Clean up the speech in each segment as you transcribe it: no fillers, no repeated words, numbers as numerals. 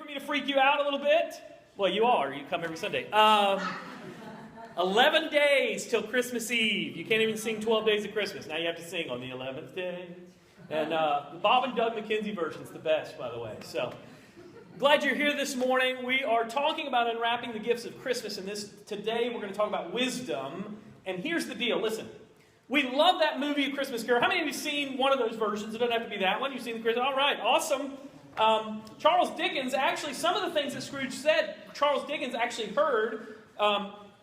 me to freak you out a little bit? Well, you are. You come every Sunday. 11 days till Christmas Eve. You can't even sing 12 Days of Christmas. Now you have to sing on the 11th day. And the Bob and Doug McKenzie version is the best, by the way. So glad you're here this morning. We are talking about unwrapping the gifts of Christmas. And today we're going to talk about wisdom. And here's the deal. Listen. We love that movie, A Christmas Carol. How many of you have seen one of those versions? It doesn't have to be that one. You've seen the Christmas. All right, awesome. Charles Dickens, actually, some of the things that Scrooge said, Charles Dickens actually heard.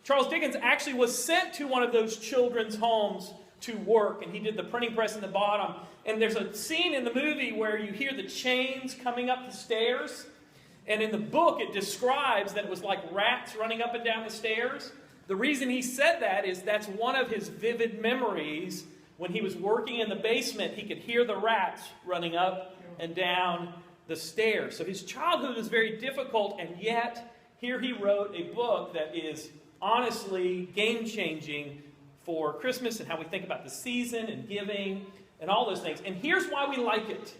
Charles Dickens actually was sent to one of those children's homes to work, and he did the printing press in the bottom. And there's a scene in the movie where you hear the chains coming up the stairs. And in the book, it describes that it was like rats running up and down the stairs. The reason he said that is that's one of his vivid memories. When he was working in the basement, he could hear the rats running up and down the stairs. So his childhood was very difficult, and yet here he wrote a book that is honestly game-changing for Christmas and how we think about the season and giving and all those things. And here's why we like it.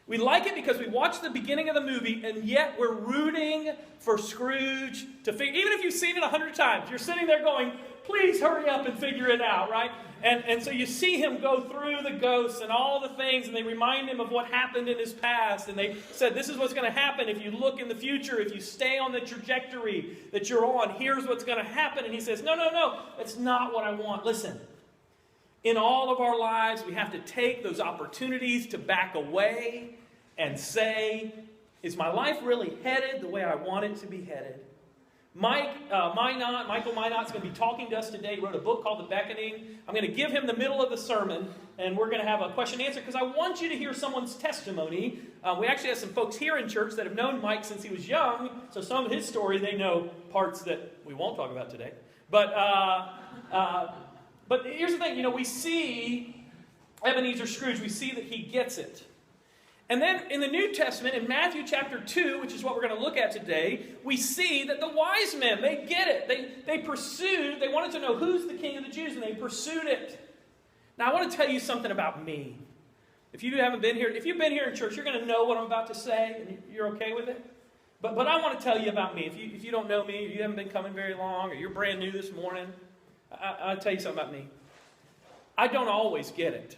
We like it because we watch the beginning of the movie, and yet we're rooting for Scrooge to figure. Even if you've seen it 100 times, you're sitting there going, please hurry up and figure it out, right? And so you see him go through the ghosts and all the things, and they remind him of what happened in his past. And they said, this is what's going to happen if you look in the future, if you stay on the trajectory that you're on. Here's what's going to happen. And he says, no, that's not what I want. Listen, in all of our lives, we have to take those opportunities to back away and say, is my life really headed the way I want it to be headed? Michael Minot's going to be talking to us today. He wrote a book called The Beckoning. I'm going to give him the middle of the sermon, and we're going to have a question and answer because I want you to hear someone's testimony. We actually have some folks here in church that have known Mike since he was young, so some of his story, they know parts that we won't talk about today. But here's the thing, we see Ebenezer Scrooge, we see that he gets it. And then in the New Testament, in Matthew chapter 2, which is what we're going to look at today, we see that the wise men, they get it. They wanted to know who's the king of the Jews, and they pursued it. Now, I want to tell you something about me. If you've been here in church, you're going to know what I'm about to say, and you're okay with it. But I want to tell you about me. If you don't know me, or you haven't been coming very long, or you're brand new this morning, I'll tell you something about me. I don't always get it.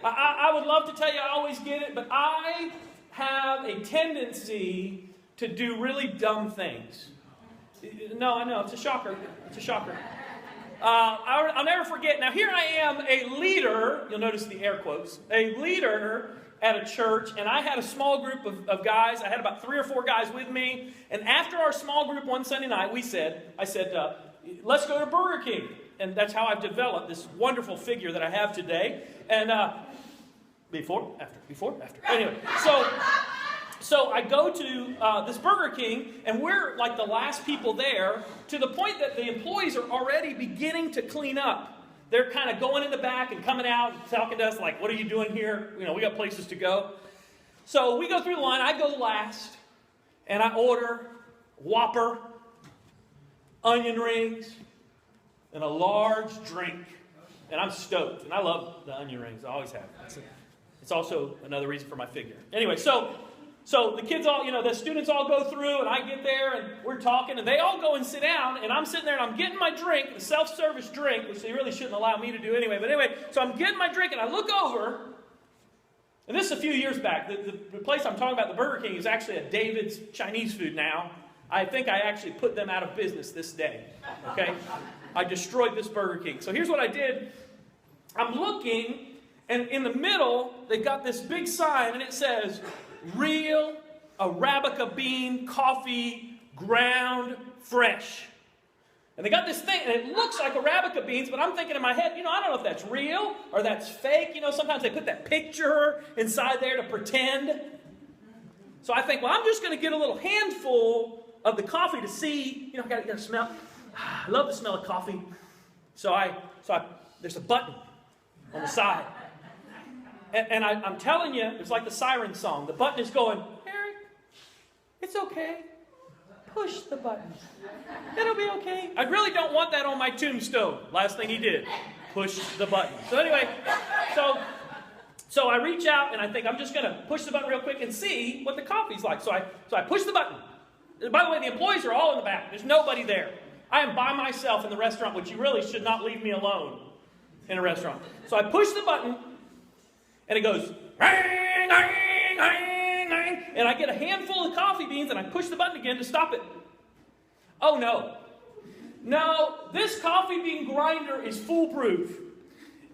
I would love to tell you I always get it, but I have a tendency to do really dumb things. No, I know, it's a shocker. It's a shocker. I'll never forget. Now, here I am, a leader, you'll notice the air quotes, a leader at a church, and I had a small group of guys. I had about 3 or 4 guys with me, and after our small group one Sunday night, I said, let's go to Burger King. And that's how I've developed this wonderful figure that I have today. And before, after. Anyway, so I go to this Burger King, and we're like the last people there, to the point that the employees are already beginning to clean up. They're kind of going in the back and coming out and talking to us like, what are you doing here? We got places to go. So we go through the line. I go last, and I order Whopper, onion rings, and a large drink. And I'm stoked. And I love the onion rings. I always have. It's also another reason for my figure. Anyway, so the kids all, the students all go through, and I get there, and we're talking, and they all go and sit down, and I'm sitting there, and I'm getting my drink, the self-service drink, which they really shouldn't allow me to do anyway. But anyway, so I'm getting my drink, and I look over, and this is a few years back. The place I'm talking about, the Burger King, is actually a David's Chinese food now. I think I actually put them out of business this day. Okay? I destroyed this Burger King. So here's what I did. I'm looking, and in the middle, they've got this big sign, and it says, real Arabica bean coffee, ground fresh. And they got this thing, and it looks like Arabica beans, but I'm thinking in my head, I don't know if that's real or that's fake. Sometimes they put that picture inside there to pretend. So I think, I'm just going to get a little handful of the coffee to see. I got to smell. I love the smell of coffee. So there's a button on the side. And I'm telling you, it's like the siren song. The button is going, Eric, it's okay. Push the button. It'll be okay. I really don't want that on my tombstone. Last thing he did, push the button. So anyway, So I reach out and I think I'm just going to push the button real quick and see what the coffee's like. So I push the button. By the way, the employees are all in the back. There's nobody there. I am by myself in the restaurant, which you really should not leave me alone in a restaurant. So I push the button and it goes, ring, ring, ring, ring, and I get a handful of coffee beans and I push the button again to stop it. Oh no. No, this coffee bean grinder is foolproof.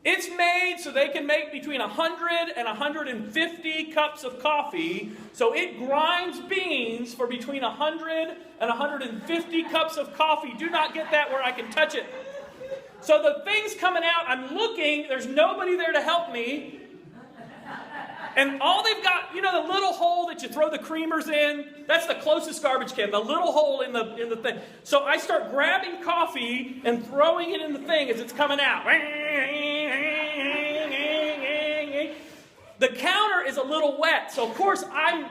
It's made so they can make between 100 and 150 cups of coffee. So it grinds beans for between 100 and 150 cups of coffee. Do not get that where I can touch it. So the thing's coming out. I'm looking. There's nobody there to help me. And all they've got, you know, the little hole that you throw the creamers in? That's the closest garbage can, the little hole in the thing. So I start grabbing coffee and throwing it in the thing as it's coming out. The counter is a little wet, so of course I'm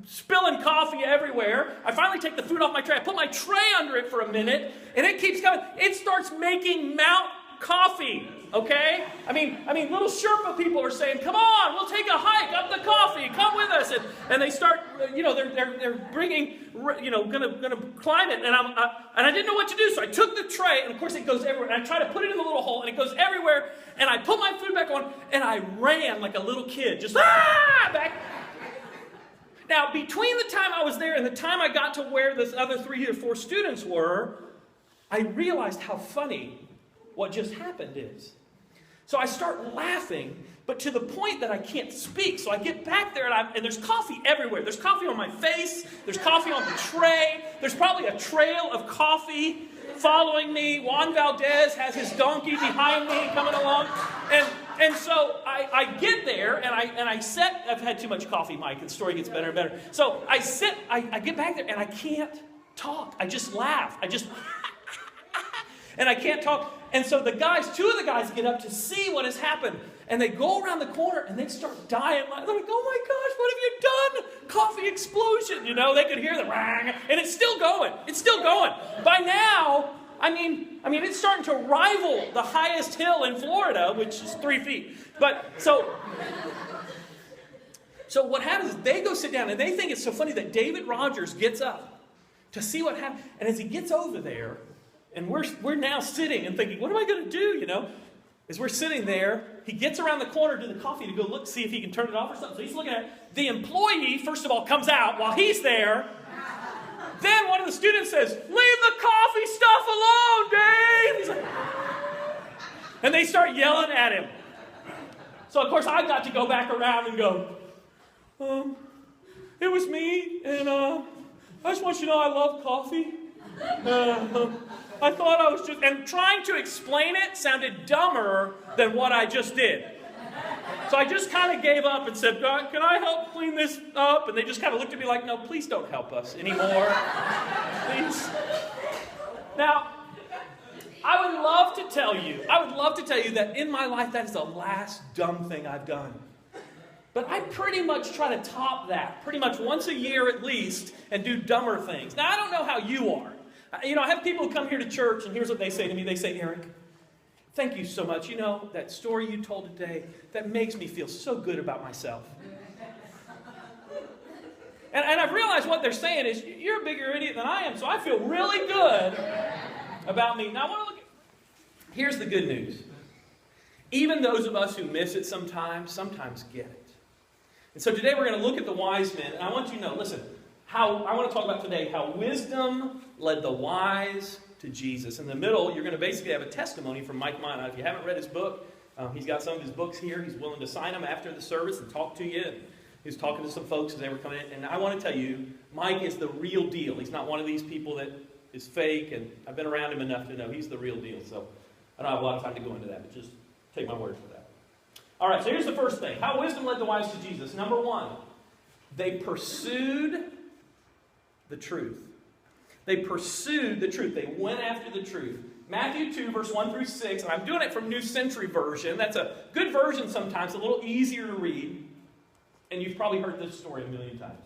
spilling coffee everywhere. I finally take the food off my tray. I put my tray under it for a minute, and it keeps coming. It starts making Mount Coffee, okay? I mean, little Sherpa people are saying, "Come on, we'll take a hike up the coffee. Come with us." And they start, you know, they're bringing, you know, gonna climb it. And I didn't know what to do, so I took the tray, and of course it goes everywhere. And I try to put it in the little hole, and it goes everywhere. And I put my food back on, and I ran like a little kid, just back. Now, between the time I was there and the time I got to where the other 3 or 4 students were, I realized how funny what just happened is. So I start laughing, but to the point that I can't speak. So I get back there, and there's coffee everywhere. There's coffee on my face. There's coffee on the tray. There's probably a trail of coffee following me. Juan Valdez has his donkey behind me coming along. And so I get there, and I sit. I've had too much coffee, Mike, and the story gets better and better. So I sit, I get back there, and I can't talk. I just laugh. And I can't talk. And so 2 of the guys get up to see what has happened. And they go around the corner and they start dying. They're like, "Oh my gosh, what have you done? Coffee explosion." You know, they could hear the rang. And it's still going. It's still going. By now, I mean, it's starting to rival the highest hill in Florida, which is 3 feet. But so what happens is they go sit down, and they think it's so funny that David Rogers gets up to see what happened. And as he gets over there, and we're now sitting and thinking, what am I going to do, you know? As we're sitting there, he gets around the corner to the coffee to go look, see if he can turn it off or something. So he's looking at it. The employee, first of all, comes out while he's there. Then one of the students says, "Leave the coffee stuff alone, Dave!" He's like, and they start yelling at him. So, of course, I got to go back around and go, "It was me, and I just want you to know I love coffee. I thought I was just..." And trying to explain it sounded dumber than what I just did. So I just kind of gave up and said, "God, can I help clean this up?" And they just kind of looked at me like, "No, please don't help us anymore. Please." Now, I would love to tell you that in my life that is the last dumb thing I've done. But I pretty much try to top that, pretty much once a year at least, and do dumber things. Now, I don't know how you are. You know, I have people who come here to church, and here's what they say to me. They say, "Eric, thank you so much. You know, that story you told today, that makes me feel so good about myself." And I've realized what they're saying is, you're a bigger idiot than I am, so I feel really good about me. Now, I want to look at... Here's the good news. Even those of us who miss it sometimes get it. And so today we're going to look at the wise men, and I want you to know, listen, I want to talk about today how wisdom led the wise to Jesus. In the middle, you're going to basically have a testimony from Mike Minot. If you haven't read his book, he's got some of his books here. He's willing to sign them after the service and talk to you. And he was talking to some folks as they were coming in. And I want to tell you, Mike is the real deal. He's not one of these people that is fake. And I've been around him enough to know he's the real deal. So I don't have a lot of time to go into that, but just take my word for that. All right, so here's the first thing. How wisdom led the wise to Jesus. Number 1, they pursued the truth. They pursued the truth. They went after the truth. Matthew 2, verse 1 through 6, and I'm doing it from New Century Version. That's a good version sometimes, a little easier to read. And you've probably heard this story a million times.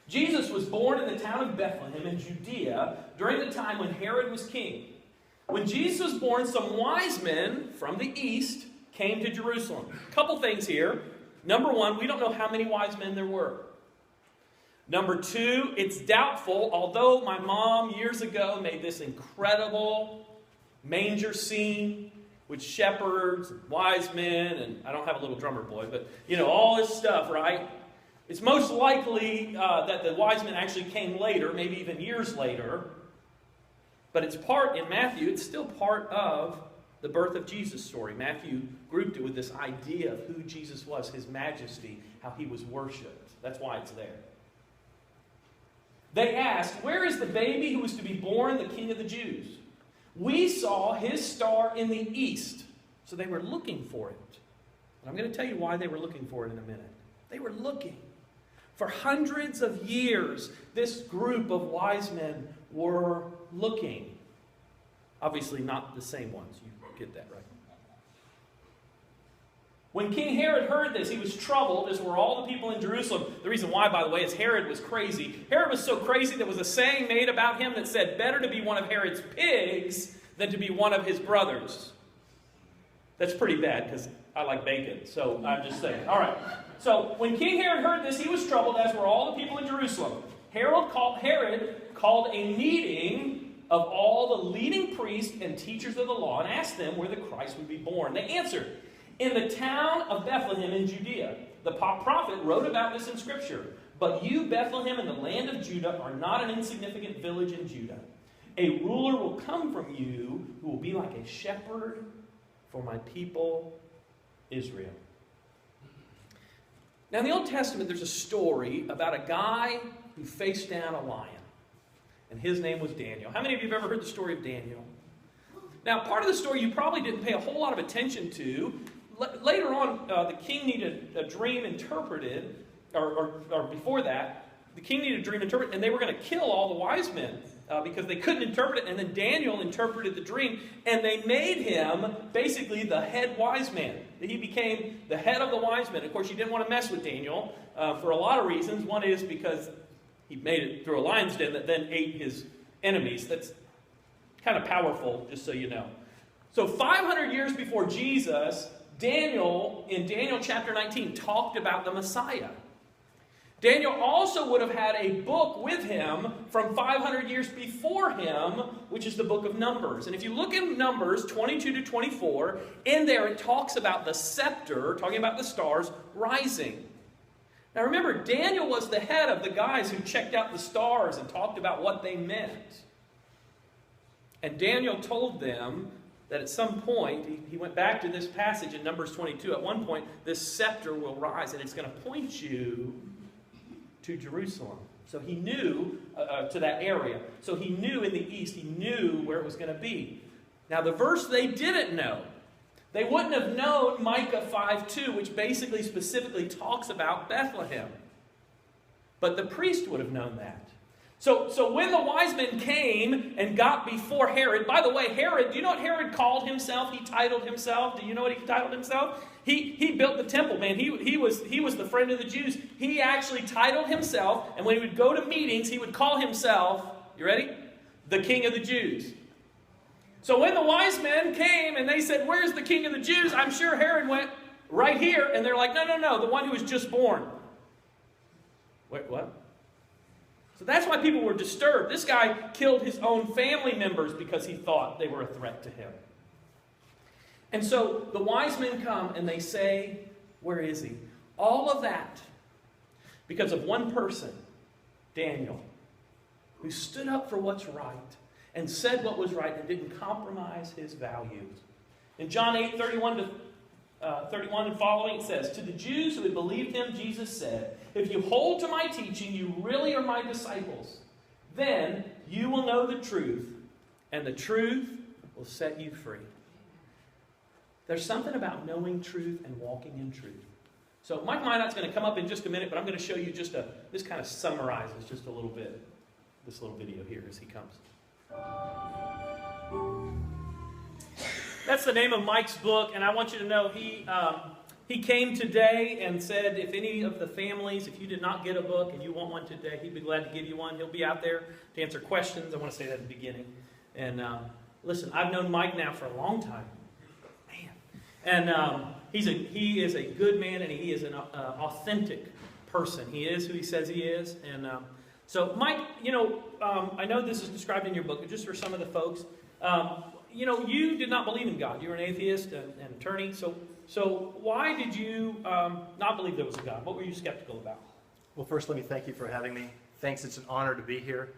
Jesus was born in the town of Bethlehem in Judea during the time when Herod was king. When Jesus was born, some wise men from the east came to Jerusalem. A couple things here. Number one, we don't know how many wise men there were. Number two, it's doubtful, although my mom years ago made this incredible manger scene with shepherds, and wise men, and I don't have a little drummer boy, but all this stuff, right? It's most likely that the wise men actually came later, maybe even years later. But it's part, in Matthew, it's still part of the birth of Jesus story. Matthew grouped it with this idea of who Jesus was, his majesty, how he was worshipped. That's why it's there. They asked, "Where is the baby who was to be born, the King of the Jews? We saw his star in the east." So they were looking for it. And I'm going to tell you why they were looking for it in a minute. They were looking. For hundreds of years, this group of wise men were looking. Obviously not the same ones. You get that, right? When King Herod heard this, he was troubled, as were all the people in Jerusalem. The reason why, by the way, is Herod was crazy. Herod was so crazy there was a saying made about him that said, better to be one of Herod's pigs than to be one of his brothers. That's pretty bad, because I like bacon, so I'm just saying. All right. So when King Herod heard this, he was troubled, as were all the people in Jerusalem. Herod called a meeting of all the leading priests and teachers of the law and asked them where the Christ would be born. They answered, "In the town of Bethlehem in Judea." The prophet wrote about this in Scripture. "But you, Bethlehem, in the land of Judah, are not an insignificant village in Judah. A ruler will come from you who will be like a shepherd for my people Israel." Now in the Old Testament, there's a story about a guy who faced down a lion. And his name was Daniel. How many of you have ever heard the story of Daniel? Now, part of the story you probably didn't pay a whole lot of attention to. Later on, the king needed a dream interpreted, or before that, the king needed a dream interpreted, and they were going to kill all the wise men because they couldn't interpret it. And then Daniel interpreted the dream, and they made him basically the head wise man. He became the head of the wise men. Of course, you didn't want to mess with Daniel for a lot of reasons. One is because he made it through a lion's den that then ate his enemies. That's kind of powerful, just so you know. So 500 years before Jesus, Daniel, in Daniel chapter 19, talked about the Messiah. Daniel also would have had a book with him from 500 years before him, which is the book of Numbers. And if you look in Numbers 22 to 24, in there it talks about the scepter, talking about the stars, rising. Now remember, Daniel was the head of the guys who checked out the stars and talked about what they meant. And Daniel told them that at some point, he went back to this passage in Numbers 22, at one point, this scepter will rise, and it's going to point you to Jerusalem. So he knew, to that area. So he knew in the east, he knew where it was going to be. Now the verse they didn't know, they wouldn't have known Micah 5:2, which basically specifically talks about Bethlehem. But the priest would have known that. So when the wise men came and got before Herod, by the way, Herod, do you know what Herod called himself? He titled himself. Do you know what he titled himself? He built the temple, man. He was the friend of the Jews. He actually titled himself, and when he would go to meetings, he would call himself, you ready? The King of the Jews. So when the wise men came and they said, "Where's the King of the Jews?" I'm sure Herod went, "Right here." And they're like, no, the one who was just born. Wait, what? So that's why people were disturbed. This guy killed his own family members because he thought they were a threat to him. And so the wise men come and they say, "Where is he?" All of that because of one person, Daniel, who stood up for what's right and said what was right and didn't compromise his values. In John 8:31 and following, it says, "To the Jews who had believed him, Jesus said, 'If you hold to my teaching, you really are my disciples. Then you will know the truth, and the truth will set you free.'" There's something about knowing truth and walking in truth. So Mike Minot's going to come up in just a minute, but I'm going to show you this kind of summarizes just a little bit, this little video here as he comes. That's the name of Mike's book, and I want you to know he came today and said if any of the families, if you did not get a book and you want one today, he'd be glad to give you one. He'll be out there to answer questions. I want to say that at the beginning. And listen, I've known Mike now for a long time. Man. And he is a good man, and he is an authentic person. He is who he says he is. And so, Mike, I know this is described in your book, but just for some of the folks, you did not believe in God. You were an atheist and attorney. So why did you not believe there was a God? What were you skeptical about? Well, first, let me thank you for having me. Thanks, it's an honor to be here.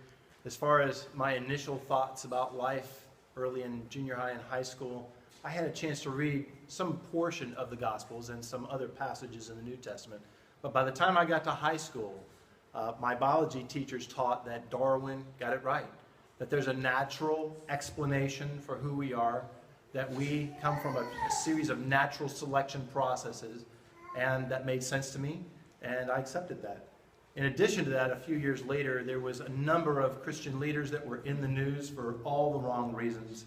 As far as my initial thoughts about life early in junior high and high school, I had a chance to read some portion of the Gospels and some other passages in the New Testament. But by the time I got to high school, my biology teachers taught that Darwin got it right, that there's a natural explanation for who we are, that we come from a series of natural selection processes, and that made sense to me, and I accepted that. In addition to that, a few years later, there was a number of Christian leaders that were in the news for all the wrong reasons.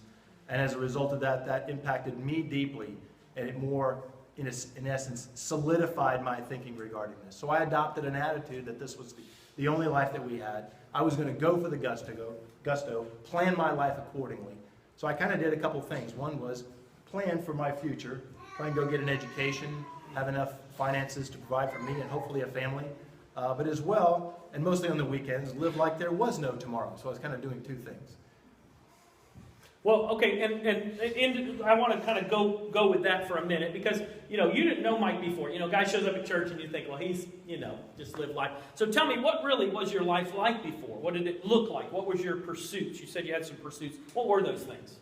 And as a result of that, that impacted me deeply, and it more, in essence, solidified my thinking regarding this. So I adopted an attitude that this was the only life that we had. I was going to go for the gusto, plan my life accordingly. So I kind of did a couple things. One was plan for my future, try and go get an education, have enough finances to provide for me and hopefully a family. But as well, and mostly on the weekends, live like there was no tomorrow. So I was kind of doing two things. Well, okay, and I want to kind of go with that for a minute because, you didn't know Mike before. Guy shows up at church and you think, well, he's, just lived life. So tell me, what really was your life like before? What did it look like? What was your pursuits? You said you had some pursuits. What were those things?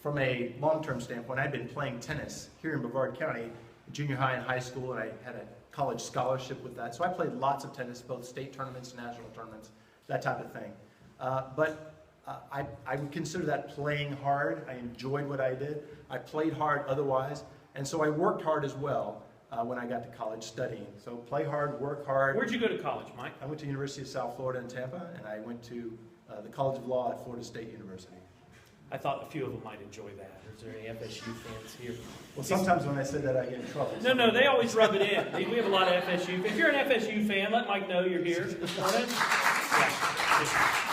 From a long-term standpoint, I'd been playing tennis here in Brevard County, junior high and high school, and I had a college scholarship with that. So I played lots of tennis, both state tournaments, national tournaments, that type of thing. I would consider that playing hard. I enjoyed what I did. I played hard otherwise. And so I worked hard as well when I got to college studying. So play hard, work hard. Where'd you go to college, Mike? I went to the University of South Florida in Tampa, and I went to the College of Law at Florida State University. I thought a few of them might enjoy that. Is there any FSU fans here? Well, sometimes when I say that, I get in trouble. No, they always rub it in. We have a lot of FSU. If you're an FSU fan, let Mike know you're here this morning. Yeah.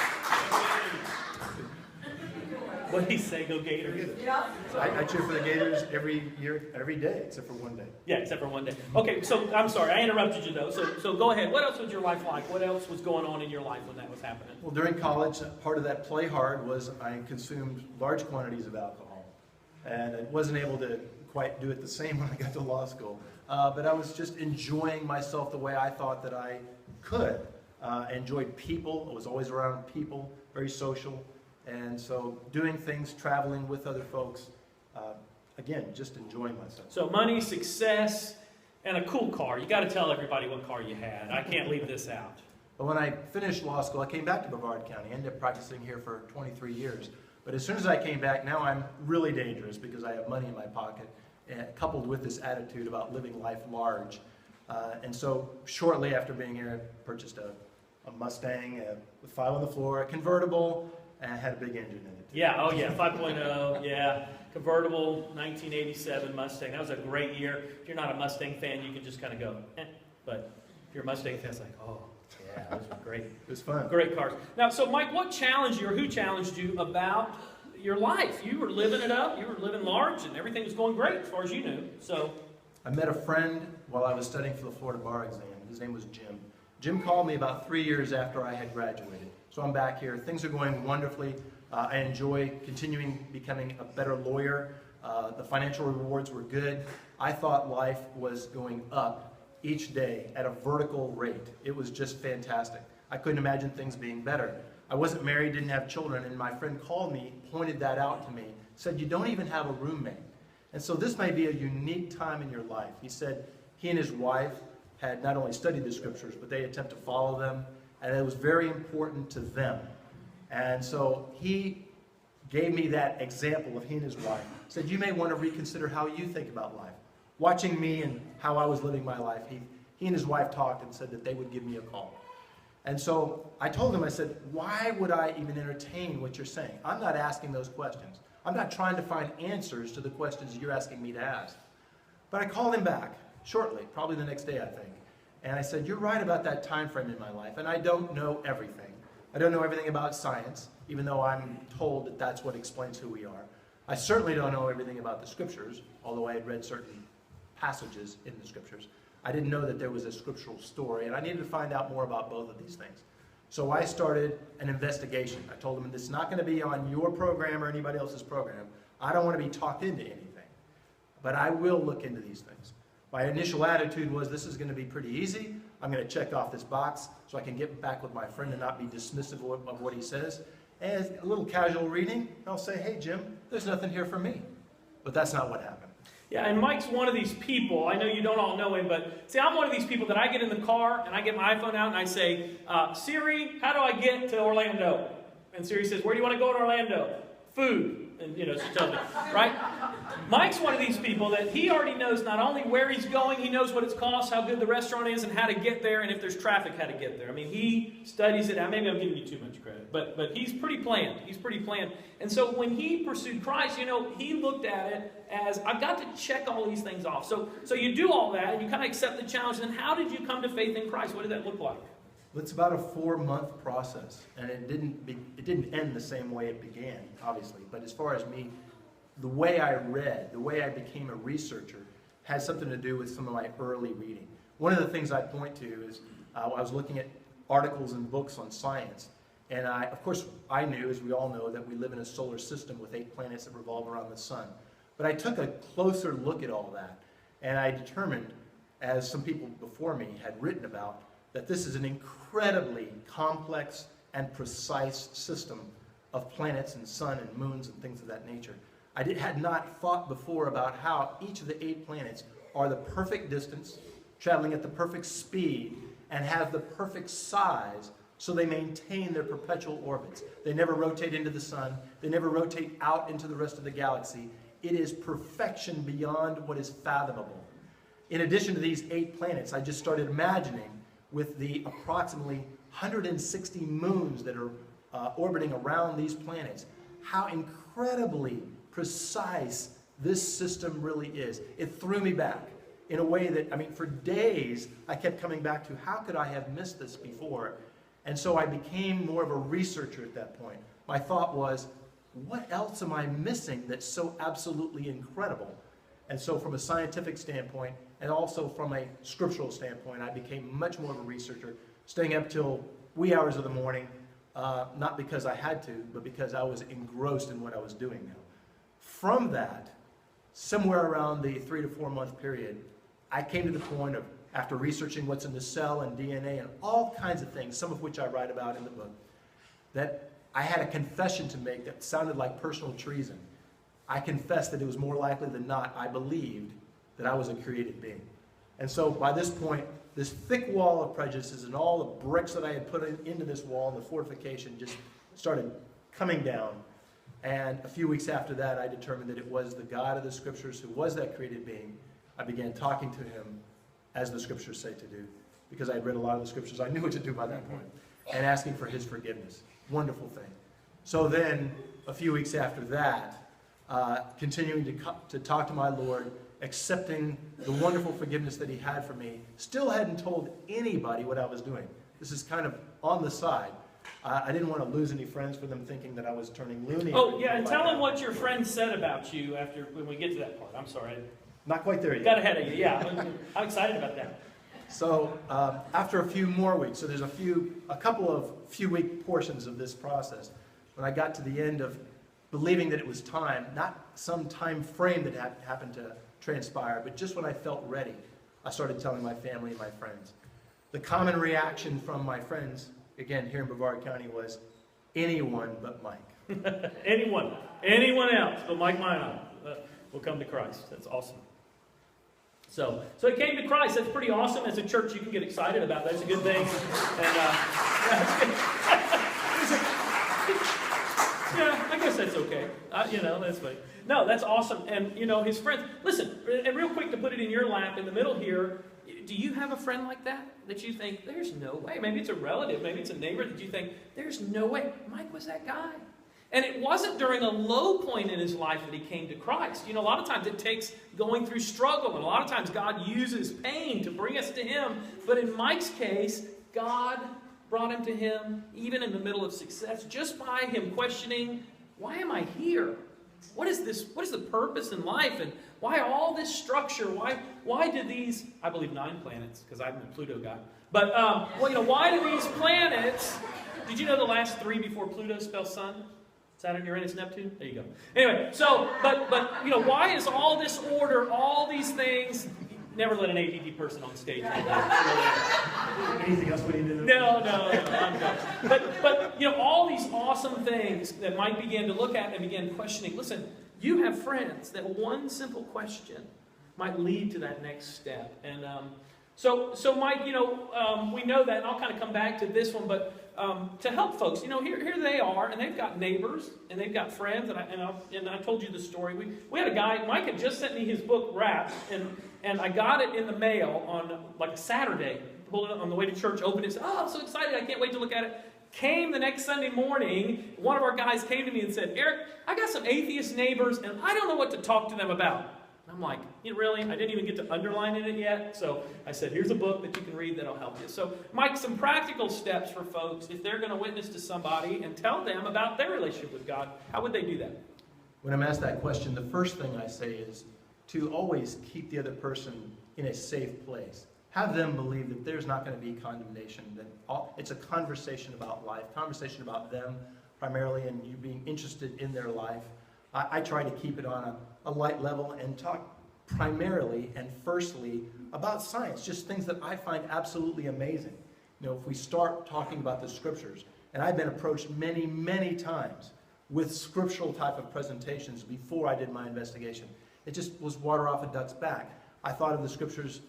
What did he say? Go Gators? Yeah. So I cheer for the Gators every year, every day, except for one day. Yeah, except for one day. Okay, so I'm sorry, I interrupted you though. So go ahead. What else was your life like? What else was going on in your life when that was happening? Well, during college, part of that play hard was I consumed large quantities of alcohol. And I wasn't able to quite do it the same when I got to law school. But I was just enjoying myself the way I thought that I could. I enjoyed people. I was always around people, very social. And so doing things, traveling with other folks, again, just enjoying myself. So money, success, and a cool car. You got to tell everybody what car you had. I can't leave this out. But when I finished law school, I came back to Brevard County. I ended up practicing here for 23 years. But as soon as I came back, now I'm really dangerous because I have money in my pocket, and coupled with this attitude about living life large. And so shortly after being here, I purchased a Mustang with 5 on the floor, a convertible, and it had a big engine in it. Yeah, 5.0, yeah. Convertible, 1987 Mustang. That was a great year. If you're not a Mustang fan, you can just kind of go, eh. But if you're a Mustang fan, it's like, oh, yeah, those were great. It was fun. Great cars. Now, so Mike, what challenged you or who challenged you about your life? You were living it up. You were living large, and everything was going great as far as you knew. So I met a friend while I was studying for the Florida bar exam. His name was Jim. Jim called me about 3 years after I had graduated. So I'm back here. Things are going wonderfully. I enjoy continuing becoming a better lawyer. The financial rewards were good. I thought life was going up each day at a vertical rate. It was just fantastic. I couldn't imagine things being better. I wasn't married, didn't have children, and my friend called me, pointed that out to me, said, you don't even have a roommate. And so this may be a unique time in your life. He said he and his wife had not only studied the scriptures, but they attempt to follow them, and it was very important to them. And so he gave me that example of he and his wife. Said, you may want to reconsider how you think about life. Watching me and how I was living my life, he and his wife talked and said that they would give me a call. And so I told him, I said, why would I even entertain what you're saying? I'm not asking those questions. I'm not trying to find answers to the questions you're asking me to ask. But I called him back shortly, probably the next day, I think. And I said, you're right about that time frame in my life, and I don't know everything. I don't know everything about science, even though I'm told that that's what explains who we are. I certainly don't know everything about the Scriptures, although I had read certain passages in the Scriptures. I didn't know that there was a scriptural story, and I needed to find out more about both of these things. So I started an investigation. I told them, this is not going to be on your program or anybody else's program. I don't want to be talked into anything, but I will look into these things. My initial attitude was, this is going to be pretty easy. I'm going to check off this box so I can get back with my friend and not be dismissive of what he says. And a little casual reading, I'll say, hey, Jim, there's nothing here for me. But that's not what happened. Yeah, and Mike's one of these people. I know you don't all know him, but see, I'm one of these people that I get in the car and I get my iPhone out and I say, Siri, how do I get to Orlando? And Siri says, where do you want to go to Orlando? Food. And, she tells me, right? Mike's one of these people that he already knows not only where he's going, he knows what it's cost, how good the restaurant is, and how to get there, and if there's traffic, how to get there. I mean, he studies it out. Maybe I'm giving you too much credit, but he's pretty planned. He's pretty planned. And so when he pursued Christ, he looked at it as, I've got to check all these things off. So you do all that, and you kind of accept the challenge. And how did you come to faith in Christ? What did that look like? It's about a 4-month process, and it didn't end the same way it began, obviously. But as far as me, the way I read, the way I became a researcher, had something to do with some of my early reading. One of the things I point to is I was looking at articles and books on science, and of course, I knew, as we all know, that we live in a solar system with 8 planets that revolve around the sun. But I took a closer look at all that, and I determined, as some people before me had written about, that this is an incredibly complex and precise system of planets and sun and moons and things of that nature. I had not thought before about how each of the 8 planets are the perfect distance, traveling at the perfect speed, and have the perfect size so they maintain their perpetual orbits. They never rotate into the sun. They never rotate out into the rest of the galaxy. It is perfection beyond what is fathomable. In addition to these 8 planets, I just started imagining, with the approximately 160 moons that are orbiting around these planets, how incredibly precise this system really is. It threw me back in a way that, for days, I kept coming back to, how could I have missed this before? And so I became more of a researcher at that point. My thought was, what else am I missing that's so absolutely incredible? And so from a scientific standpoint, and also from a scriptural standpoint, I became much more of a researcher, staying up till wee hours of the morning, not because I had to, but because I was engrossed in what I was doing now. From that, somewhere around the 3 to 4 month period, I came to the point of, after researching what's in the cell and DNA and all kinds of things, some of which I write about in the book, that I had a confession to make that sounded like personal treason. I confessed that it was more likely than not, I believed that I was a created being. And so by this point, this thick wall of prejudices and all the bricks that I had put into this wall and the fortification just started coming down. And a few weeks after that, I determined that it was the God of the Scriptures who was that created being. I began talking to him as the Scriptures say to do, because I had read a lot of the Scriptures. I knew what to do by that point, and asking for his forgiveness. Wonderful thing. So then, a few weeks after that, continuing to talk to my Lord, accepting the wonderful forgiveness that he had for me, still hadn't told anybody what I was doing. This is kind of on the side. I didn't want to lose any friends for them thinking that I was turning loony. Oh, yeah, and tell them what your friend said about you when we get to that part. I'm sorry. Not quite there yet. Got ahead of you, yeah. I'm excited about that. So after a few more weeks, so there's a couple of few-week portions of this process, when I got to the end of believing that it was time, not some time frame that happened to transpire, but just when I felt ready, I started telling my family and my friends. The common reaction from my friends, again, here in Brevard County, was anyone but Mike. Anyone else but Mike Minot will come to Christ. That's awesome. So he came to Christ. That's pretty awesome. As a church, you can get excited about that. That's a good thing. And yeah, I guess that's okay. That's fine. No, that's awesome. And, his friends. Listen, and real quick to put it in your lap in the middle here, do you have a friend like that you think, there's no way? Maybe it's a relative, maybe it's a neighbor that you think, there's no way. Mike was that guy. And it wasn't during a low point in his life that he came to Christ. A lot of times it takes going through struggle, and a lot of times God uses pain to bring us to him. But in Mike's case, God brought him to him even in the middle of success, just by him questioning, why am I here? what is this? What is the purpose in life? And why all this structure? Why do these, I believe 9 planets, because I'm a Pluto guy. But, why do these planets, did you know the last 3 before Pluto spell sun? Saturn, Uranus, Neptune? There you go. Anyway, so, but why is all this order, all these things? Never let an ADD person on stage. Anything else we need to do? No, I'm done. But all these awesome things that Mike began to look at and began questioning. Listen, you have friends that one simple question might lead to that next step. And so Mike, we know that, and I'll kind of come back to this one, but to help folks, here they are, and they've got neighbors, and they've got friends, and I told you the story. We had a guy, Mike had just sent me his book wrapped, and I got it in the mail on like a Saturday. Pulled it on the way to church, opened it, and said, "Oh, I'm so excited! I can't wait to look at it." Came the next Sunday morning, one of our guys came to me and said, "Eric, I got some atheist neighbors, and I don't know what to talk to them about." And I'm like, really? I didn't even get to underline it yet. So I said, here's a book that you can read that'll help you. So, Mike, some practical steps for folks if they're going to witness to somebody and tell them about their relationship with God. How would they do that? When I'm asked that question, the first thing I say is to always keep the other person in a safe place. Have them believe that there's not going to be condemnation. That it's a conversation about life, conversation about them primarily, and you being interested in their life. I try to keep it on a light level and talk primarily and firstly about science, just things that I find absolutely amazing. If we start talking about the scriptures, and I've been approached many, many times with scriptural type of presentations before I did my investigation. It just was water off a duck's back. I thought of the scriptures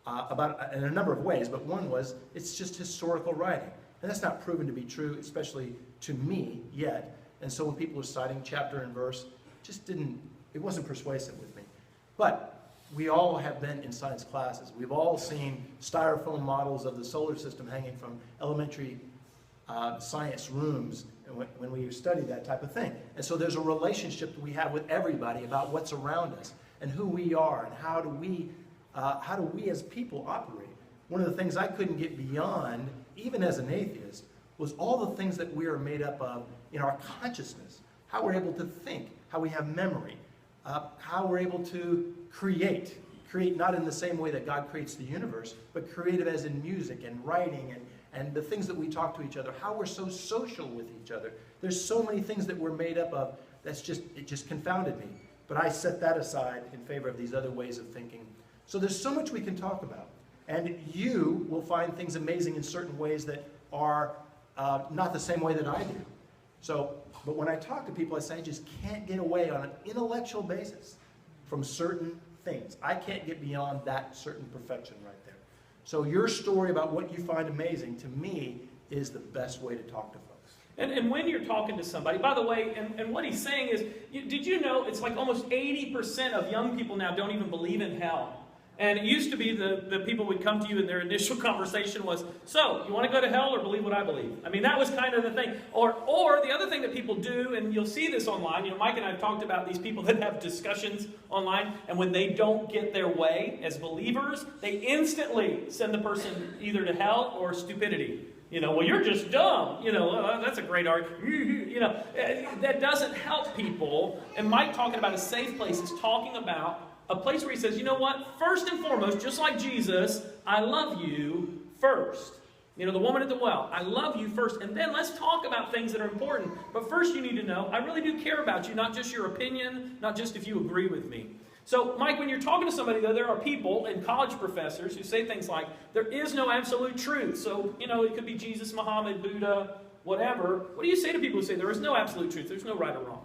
in a number of ways, but one was it's just historical writing. And that's not proven to be true, especially to me yet. And so when people were citing chapter and verse, it wasn't persuasive with me. But we all have been in science classes. We've all seen styrofoam models of the solar system hanging from elementary science rooms when we study that type of thing. And so there's a relationship that we have with everybody about what's around us and who we are and how do we as people operate. One of the things I couldn't get beyond, even as an atheist, was all the things that we are made up of in our consciousness, how we're able to think, how we have memory, how we're able to create not in the same way that God creates the universe, but creative as in music and writing and the things that we talk to each other, how we're so social with each other. There's so many things that we're made up of it just confounded me. But I set that aside in favor of these other ways of thinking. So there's so much we can talk about. And you will find things amazing in certain ways that are not the same way that I do. But when I talk to people, I say I just can't get away on an intellectual basis from certain things. I can't get beyond that certain perfection right there. So your story about what you find amazing, to me, is the best way to talk to folks. And when you're talking to somebody, by the way, and what he's saying is, did you know it's like almost 80% of young people now don't even believe in hell? And it used to be the people would come to you and their initial conversation was, so, you want to go to hell or believe what I believe? I mean, that was kind of the thing. Or the other thing that people do, and you'll see this online, Mike and I have talked about these people that have discussions online, and when they don't get their way as believers, they instantly send the person either to hell or stupidity. Well, you're just dumb. That's a great argument. That doesn't help people. And Mike talking about a safe place is talking about a place where he says, you know what? First and foremost, just like Jesus, I love you first. The woman at the well, I love you first. And then let's talk about things that are important. But first you need to know, I really do care about you, not just your opinion, not just if you agree with me. So, Mike, when you're talking to somebody, though, there are people and college professors who say things like, there is no absolute truth. So, it could be Jesus, Muhammad, Buddha, whatever. What do you say to people who say there is no absolute truth? There's no right or wrong.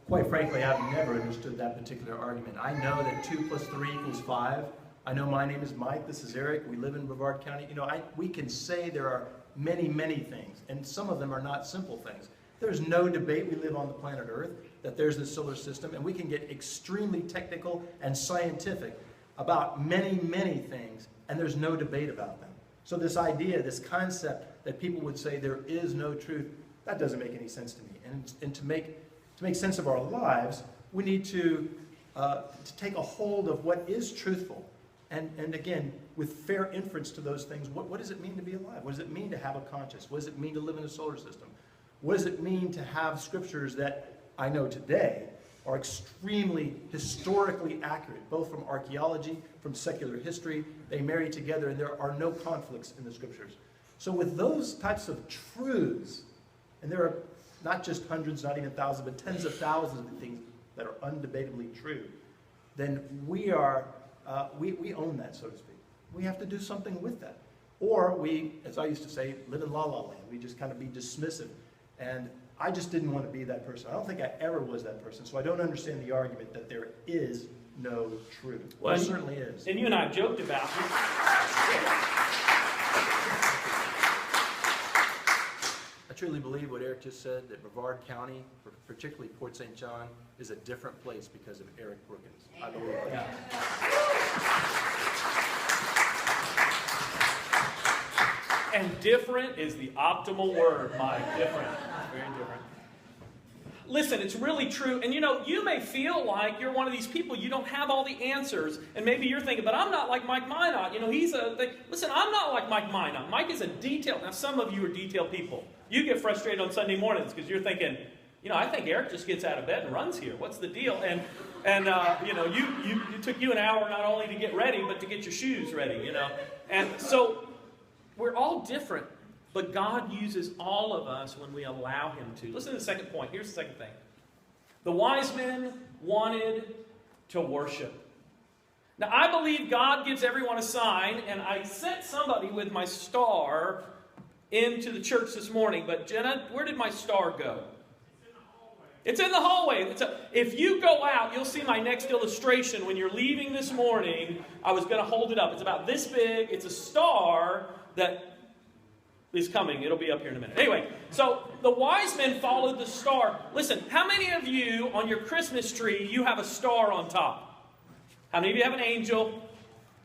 Quite frankly, I've never understood that particular argument. I know that 2 + 3 = 5. I know my name is Mike, this is Eric, we live in Brevard County. We can say there are many, many things, and some of them are not simple things. There's no debate, we live on the planet Earth, that there's this solar system, and we can get extremely technical and scientific about many, many things, and there's no debate about them. So this idea, this concept that people would say there is no truth, that doesn't make any sense to me. And to make sense of our lives, we need to take a hold of what is truthful. And again, with fair inference to those things, what does it mean to be alive? What does it mean to have a conscience? What does it mean to live in a solar system? What does it mean to have scriptures that I know today are extremely historically accurate, both from archaeology, from secular history. They marry together, and there are no conflicts in the scriptures. So with those types of truths, and there are not just hundreds, not even thousands, but tens of thousands of things that are undebatably true, then we own that, so to speak. We have to do something with that. Or we, as I used to say, live in la-la land. We just kind of be dismissive. And I just didn't want to be that person. I don't think I ever was that person. So I don't understand the argument that there is no truth. Well, there certainly is. And you and I have joked about it. I truly believe what Eric just said, that Brevard County, particularly Port St. John, is a different place because of Eric Brookins. I believe that. And different is the optimal word, Mike. Different. Very different. Listen, it's really true. And you may feel like you're one of these people, you don't have all the answers. And maybe you're thinking, but I'm not like Mike Minot. Listen, I'm not like Mike Minot. Mike is a detailed, now some of you are detailed people. You get frustrated on Sunday mornings because you're thinking, I think Eric just gets out of bed and runs here. What's the deal? And it took you an hour not only to get ready, but to get your shoes ready, And so we're all different, but God uses all of us when we allow Him to. Listen to the second point. Here's the second thing. The wise men wanted to worship. Now, I believe God gives everyone a sign, and I sent somebody with my star into the church this morning, but Jenna, where did my star go? It's in the hallway. If you go out, you'll see my next illustration. When you're leaving this morning, I was going to hold it up. It's about this big. It's a star that is coming. It'll be up here in a minute. Anyway, so the wise men followed the star. Listen, how many of you on your Christmas tree, you have a star on top? How many of you have an angel?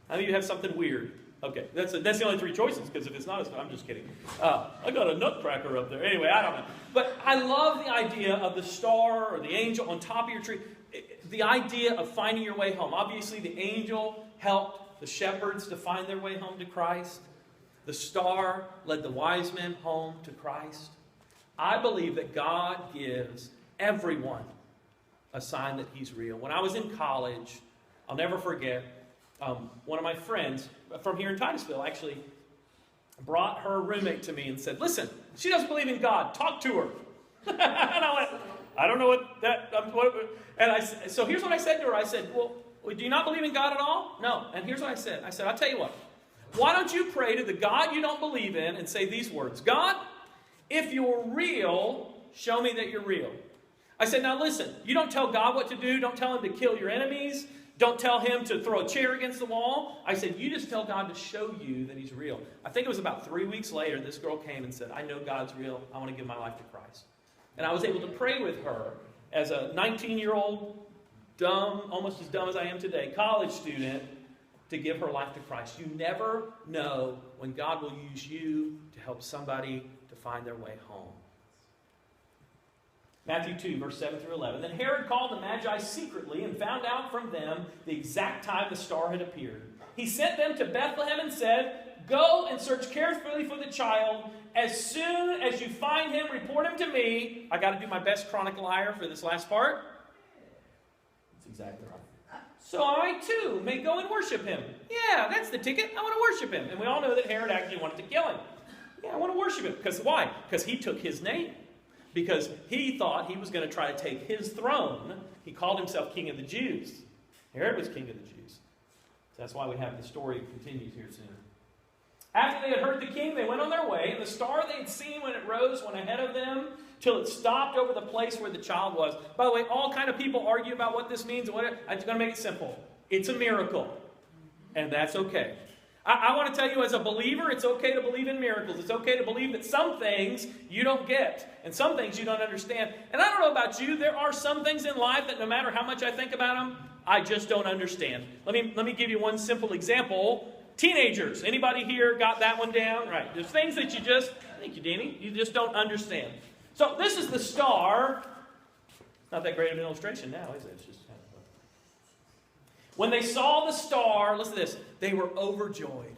How many of you have something weird? Okay, that's the only three choices, because if it's not a star, I'm just kidding. I got a nutcracker up there. Anyway, I don't know. But I love the idea of the star or the angel on top of your tree. The idea of finding your way home. Obviously, the angel helped the shepherds to find their way home to Christ. The star led the wise men home to Christ. I believe that God gives everyone a sign that He's real. When I was in college, I'll never forget, one of my friends from here in Titusville actually brought her roommate to me and said, listen, she doesn't believe in God. Talk to her. And I went, I don't know what that... So here's what I said to her. I said, well, do you not believe in God at all? No. And here's what I said. I said, I'll tell you what. Why don't you pray to the God you don't believe in and say these words? God, if you're real, show me that you're real. I said, now listen, you don't tell God what to do. Don't tell Him to kill your enemies. Don't tell Him to throw a chair against the wall. I said, you just tell God to show you that He's real. I think it was about 3 weeks later, this girl came and said, I know God's real. I want to give my life to Christ. And I was able to pray with her as a 19-year-old, dumb, almost as dumb as I am today, college student, to give her life to Christ. You never know when God will use you to help somebody to find their way home. Matthew 2, verse 7 through 11. Then Herod called the Magi secretly and found out from them the exact time the star had appeared. He sent them to Bethlehem and said, go and search carefully for the child. As soon as you find him, report him to me. I got to do my best chronic liar for this last part. That's exactly right. So I too may go and worship him. Yeah, that's the ticket. I want to worship him. And we all know that Herod actually wanted to kill him. Yeah, I want to worship him. Because why? Because he took his name. Because he thought he was going to try to take his throne. He called himself King of the Jews. Herod was King of the Jews. So that's why we have the story continues here soon. After they had heard the king, they went on their way, and the star they had seen when it rose went ahead of them till it stopped over the place where the child was. By the way, all kind of people argue about what this means. I'm going to make it simple. It's a miracle, and that's okay. I want to tell you, as a believer, it's okay to believe in miracles. It's okay to believe that some things you don't get, and some things you don't understand. And I don't know about you, there are some things in life that no matter how much I think about them, I just don't understand. Let me give you one simple example. Teenagers, anybody here got that one down? Right. There's things that you just, thank you, Danny, you just don't understand. So this is the star. Not that great of an illustration now, is it? It's just kind of fun. When they saw the star, listen to this, they were overjoyed.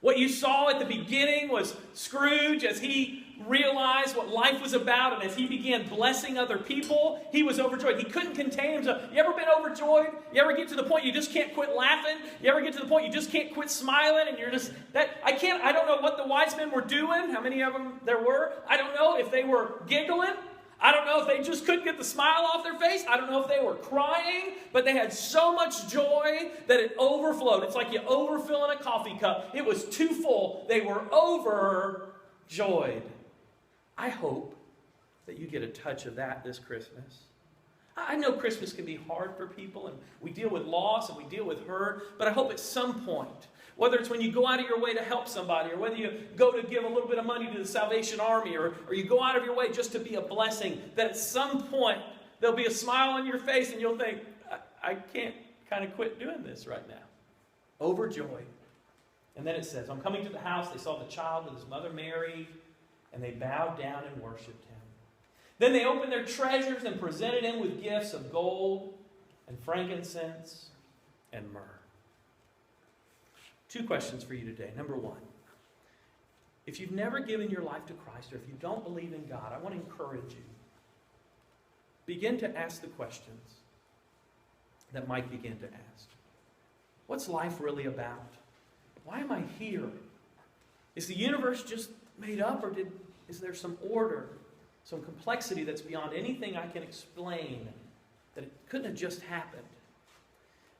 What you saw at the beginning was Scrooge as he realized what life was about, and as he began blessing other people, he was overjoyed. He couldn't contain himself. You ever been overjoyed? You ever get to the point you just can't quit laughing? You ever get to the point you just can't quit smiling, and you're just, I don't know what the wise men were doing, how many of them there were. I don't know if they were giggling. I don't know if they just couldn't get the smile off their face. I don't know if they were crying, but they had so much joy that it overflowed. It's like you overfill in a coffee cup. It was too full. They were overjoyed. I hope that you get a touch of that this Christmas. I know Christmas can be hard for people, and we deal with loss and we deal with hurt, but I hope at some point, whether it's when you go out of your way to help somebody, or whether you go to give a little bit of money to the Salvation Army, or you go out of your way just to be a blessing, that at some point there'll be a smile on your face and you'll think, I can't kind of quit doing this right now. Overjoyed. And then it says, on coming to the house, they saw the child with his mother Mary, and they bowed down and worshipped him. Then they opened their treasures and presented him with gifts of gold and frankincense and myrrh. 2 questions for you today. Number 1, if you've never given your life to Christ, or if you don't believe in God, I want to encourage you. Begin to ask the questions that Mike began to ask. What's life really about? Why am I here? Is the universe just made up, or is there some order, some complexity that's beyond anything I can explain, that it couldn't have just happened?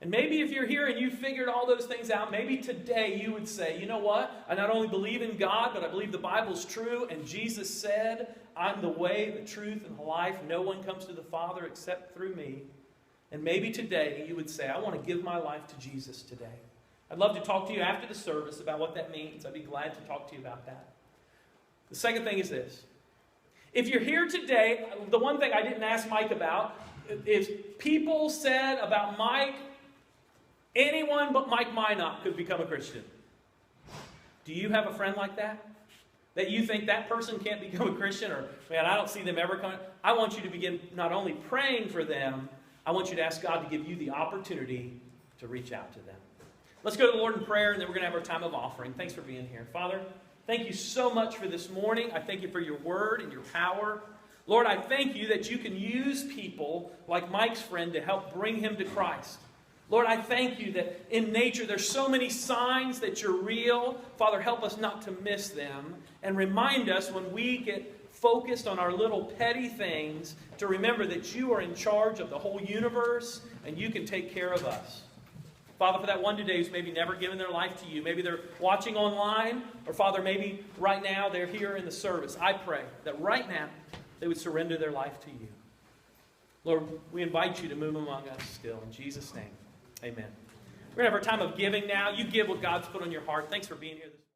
And maybe if you're here and you figured all those things out, maybe today you would say, you know what? I not only believe in God, but I believe the Bible's true, and Jesus said, I'm the way, the truth, and the life. No one comes to the Father except through me. And maybe today you would say, I want to give my life to Jesus today. I'd love to talk to you after the service about what that means. I'd be glad to talk to you about that. The second thing is this. If you're here today, the one thing I didn't ask Mike about is people said about Mike, anyone but Mike Minot could become a Christian. Do you have a friend like that? That you think that person can't become a Christian, or, man, I don't see them ever coming. I want you to begin not only praying for them, I want you to ask God to give you the opportunity to reach out to them. Let's go to the Lord in prayer, and then we're going to have our time of offering. Thanks for being here. Father, thank you so much for this morning. I thank you for your word and your power. Lord, I thank you that you can use people like Mike's friend to help bring him to Christ. Lord, I thank you that in nature there's so many signs that you're real. Father, help us not to miss them. And remind us when we get focused on our little petty things to remember that you are in charge of the whole universe and you can take care of us. Father, for that one today who's maybe never given their life to you, maybe they're watching online, or Father, maybe right now they're here in the service, I pray that right now they would surrender their life to you. Lord, we invite you to move among us still. In Jesus' name, amen. We're going to have our time of giving now. You give what God's put on your heart. Thanks for being here this morning.